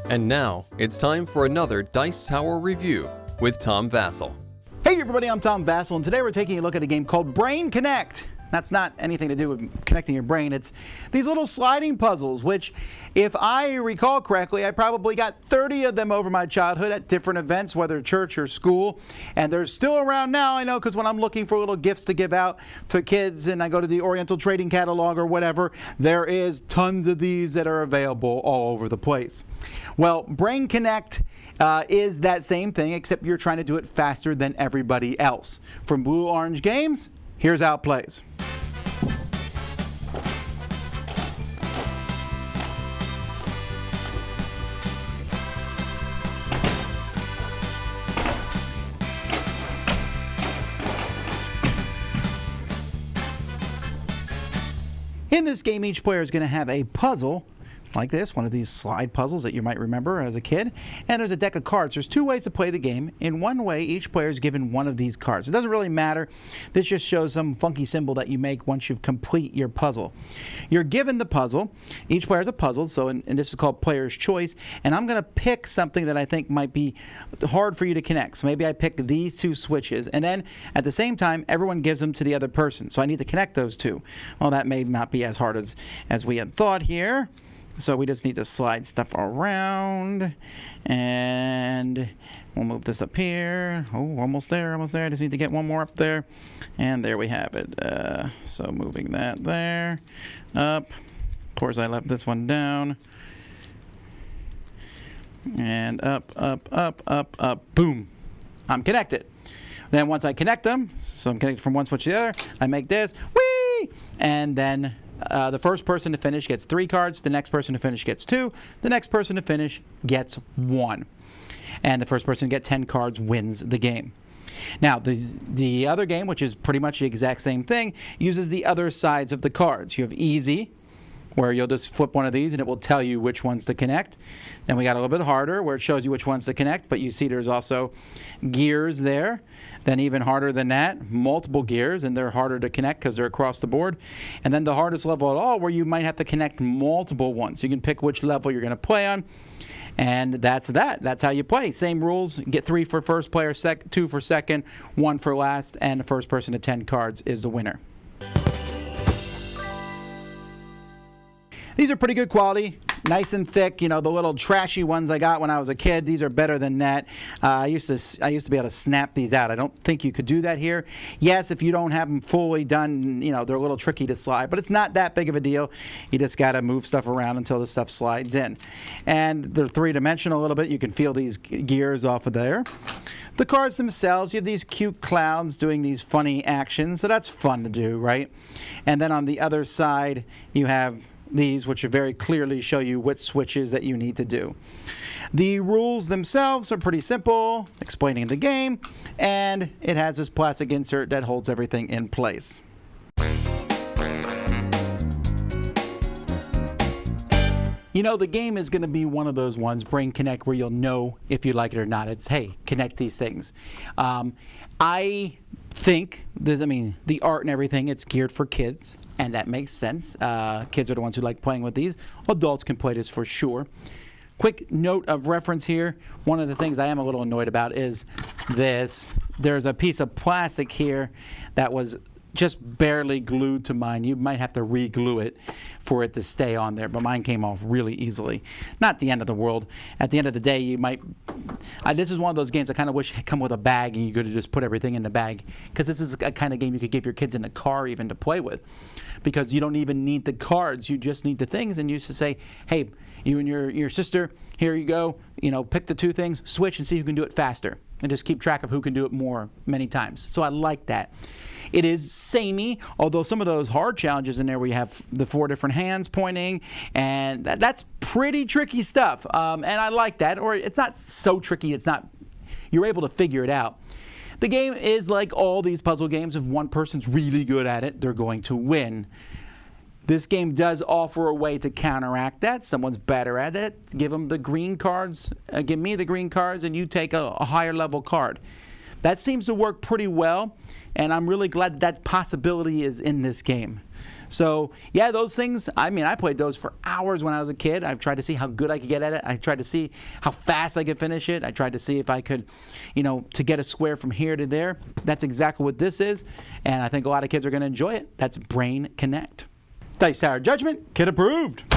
And now, it's time for another Dice Tower review with Tom Vasel. Hey everybody, I'm Tom Vasel, and today we're taking a look at a game called Brain Connect. That's not anything to do with connecting your brain. It's these little sliding puzzles, which, if I recall correctly, I probably got 30 of them over my childhood at different events, whether church or school. And they're still around now, I know, because when I'm looking for little gifts to give out for kids and I go to the Oriental Trading Catalog or whatever, there is tons of these that are available all over the place. Well, Brain Connect is that same thing, except you're trying to do it faster than everybody else. From Blue Orange Games, here's how it plays. In this game, each player is going to have a puzzle like this, one of these slide puzzles that you might remember as a kid, and there's a deck of cards. There's two ways to play the game. In one way, each player is given one of these cards. It doesn't really matter. This just shows some funky symbol that you make once you complete your puzzle. You're given the puzzle. Each player has a puzzle, and this is called Player's Choice, and I'm going to pick something that I think might be hard for you to connect. So maybe I pick these two switches, and then at the same time, everyone gives them to the other person. So I need to connect those two. Well, that may not be as hard as we had thought here. So we just need to slide stuff around, and we'll move this up here. Oh, almost there, almost there. I just need to get one more up there, and there we have it. So moving that there, up. Of course, I left this one down, and up, up, up, up, up. Boom! I'm connected. Then once I connect them, so I'm connected from one switch to the other, I make this, whee! And then the first person to finish gets 3 cards, the next person to finish gets 2, the next person to finish gets 1. And the first person to get 10 cards wins the game. Now, the other game, which is pretty much the exact same thing, uses the other sides of the cards. You have easy, where you'll just flip one of these and it will tell you which ones to connect. Then we got a little bit harder, where it shows you which ones to connect, but you see there's also gears there. Then even harder than that, multiple gears, and they're harder to connect because they're across the board. And then the hardest level at all, where you might have to connect multiple ones. You can pick which level you're going to play on, and that's that. That's how you play. Same rules. Get 3 for first player, 2 for second, 1 for last, and the first person to 10 cards is the winner. These are pretty good quality, nice and thick. You know, the little trashy ones I got when I was a kid, these are better than that. I used to be able to snap these out. I don't think you could do that here. Yes, if you don't have them fully done, you know, they're a little tricky to slide, but it's not that big of a deal. You just got to move stuff around until the stuff slides in. And they're three-dimensional a little bit. You can feel these gears off of there. The cards themselves, you have these cute clowns doing these funny actions, so that's fun to do, right? And then on the other side, you have these, which very clearly show you what switches that you need to do. The rules themselves are pretty simple, explaining the game, and it has this plastic insert that holds everything in place. You know, the game is going to be one of those ones, Brain Connect, where you'll know if you like it or not. It's, hey, connect these things. I think, the art and everything, it's geared for kids, and that makes sense. Kids are the ones who like playing with these. Adults can play this for sure. Quick note of reference here. One of the things I am a little annoyed about is this. There's a piece of plastic here that was just barely glued to mine. You might have to re-glue it for it to stay on there, but mine came off really easily. Not the end of the world. At the end of the day, you might... this is one of those games I kind of wish had come with a bag and you could have just put everything in the bag, because this is a kind of game you could give your kids in the car even to play with, because you don't even need the cards. You just need the things, and you used to say, hey, you and your sister, here you go, you know, pick the 2 things, switch and see who can do it faster, and just keep track of who can do it many times. So I like that. It is samey, although some of those hard challenges in there where you have the 4 different hands pointing, and that's pretty tricky stuff. And I like that. Or it's not so tricky, it's not, you're able to figure it out. The game is like all these puzzle games. If one person's really good at it, they're going to win. This game does offer a way to counteract that. Someone's better at it, give them the green cards, give me the green cards, and you take a higher level card. That seems to work pretty well, and I'm really glad that possibility is in this game. So yeah, those things, I mean, I played those for hours when I was a kid. I've tried to see how good I could get at it. I tried to see how fast I could finish it. I tried to see if I could, to get a square from here to there. That's exactly what this is, and I think a lot of kids are going to enjoy it. That's Brain Connect. Dice Tower Judgment, kid approved.